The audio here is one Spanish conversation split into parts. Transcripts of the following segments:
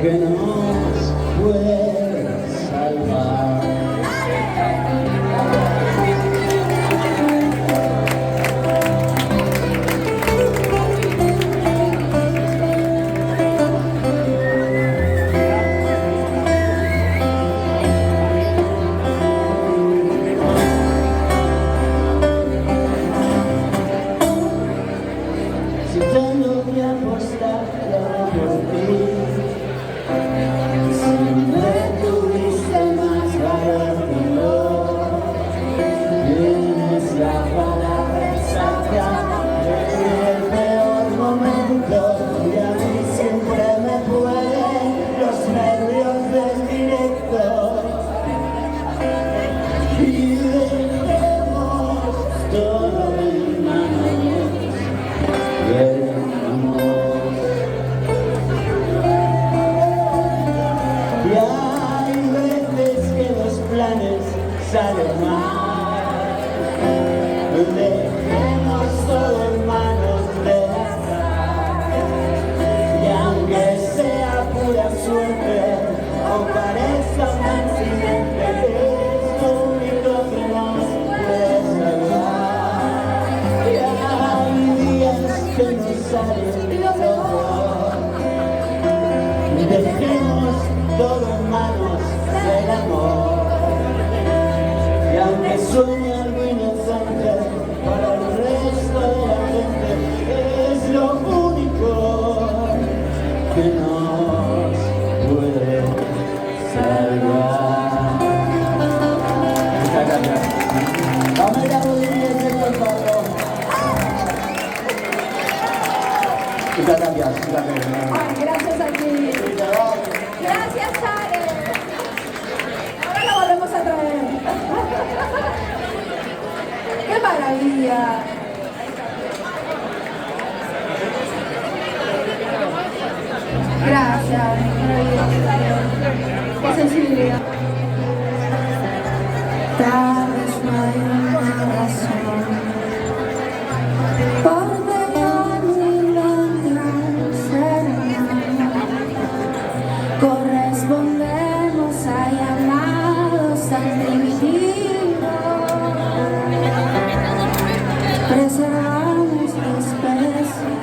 que nos puede salvar. Si tengo que apostar por ti, si me tuviste más valor que yo, tienes la palabra exacta en el peor momento, y a mí siempre me pueden los nervios del directo. Y dejemos todo en manos del amor. Y hay veces que los planes salen mal. Dejemos todo en manos del azar. Y aunque sea pura suerte o parezca un accidente, es lo único que nos puede salvar. Y hay días que no salen todo. Dejemos todo en manos del amor. Y aunque suene algo inocente para el resto de la gente, es lo único que nos puede salvar. Muchas gracias. Pamela Rodríguez, por favor. Muchas gracias. Ay, gracias a ti. Gracias, Ale. Ahora lo volvemos a traer. ¡Qué maravilla! Gracias. Qué sensibilidad. Tal vez no hay una razón por dejar mi correspondemos a llamados tan divididos, preservamos la especie,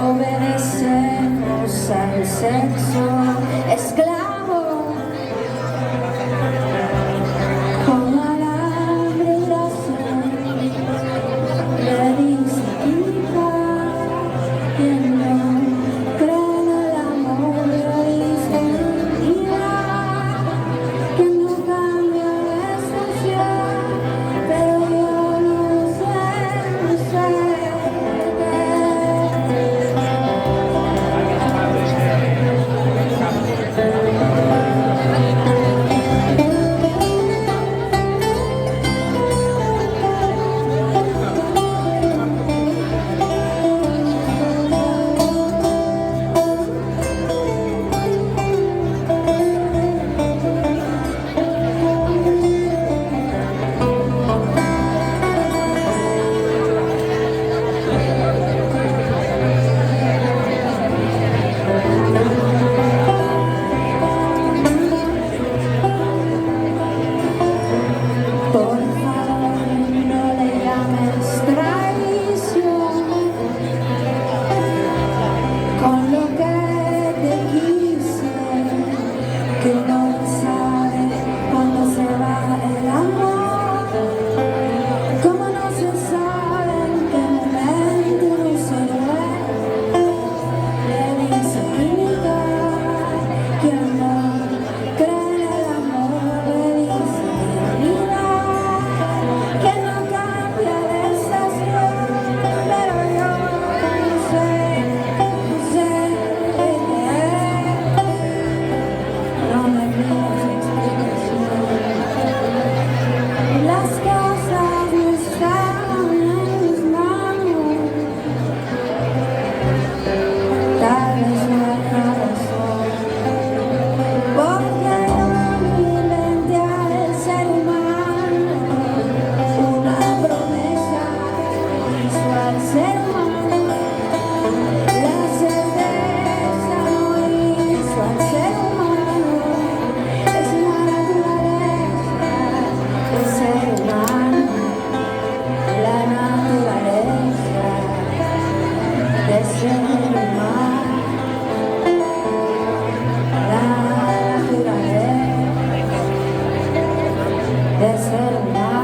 obedecemos al sexo esclavo, como al hambre y la sed, le dice quita, quien no cree en el amor, le dice mentira, que no cambia de estación, pero yo no sé. de ser mar, la juraré de ser mar.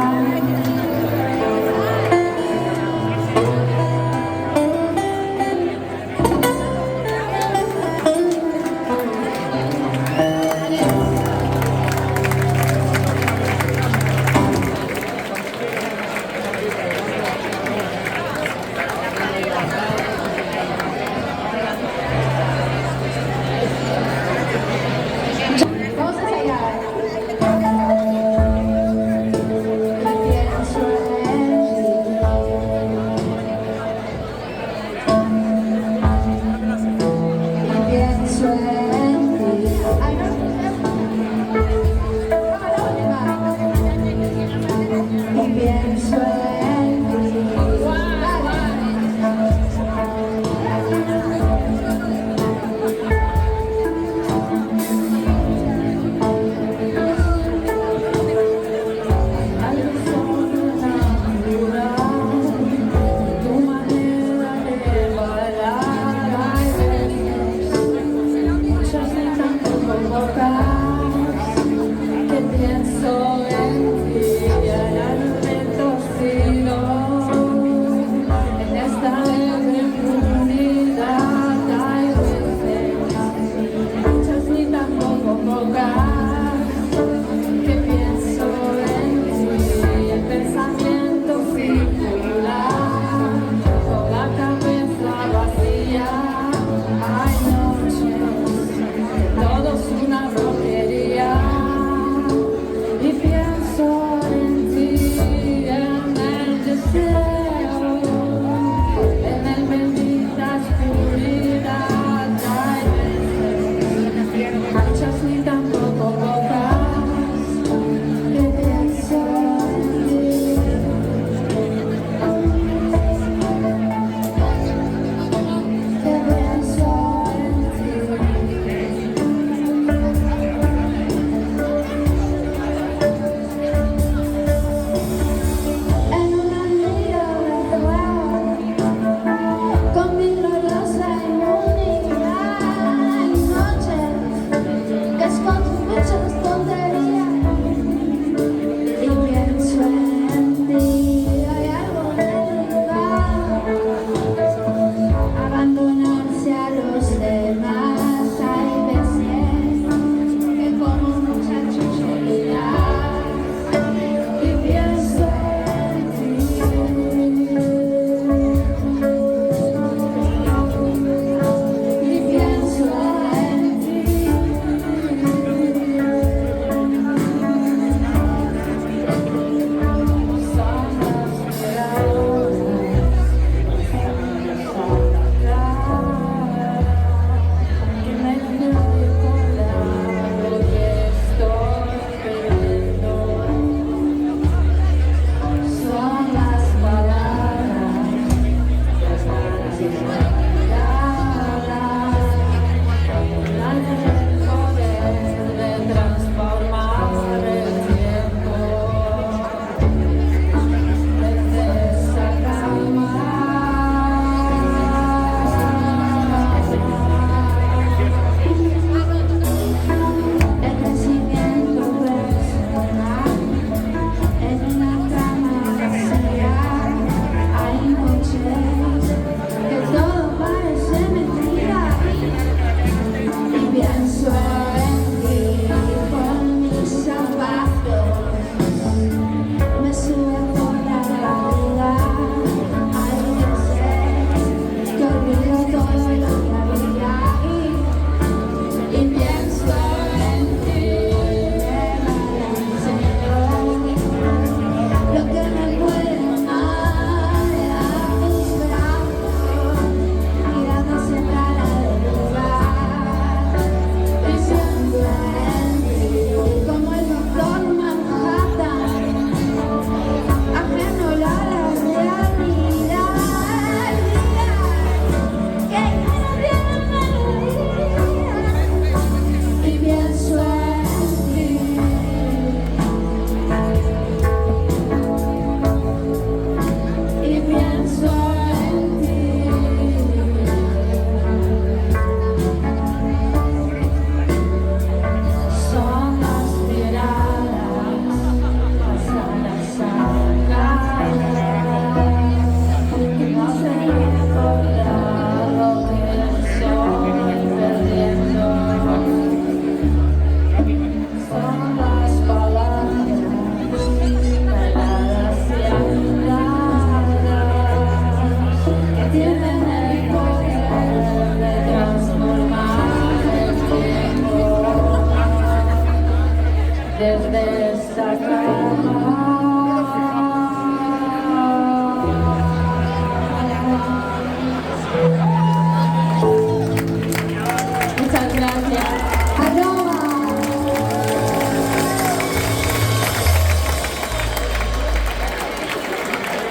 Aloha.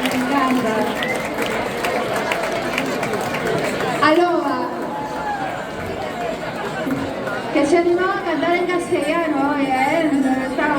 Me encanta. Aloha. Que se animaba a cantar en castellano,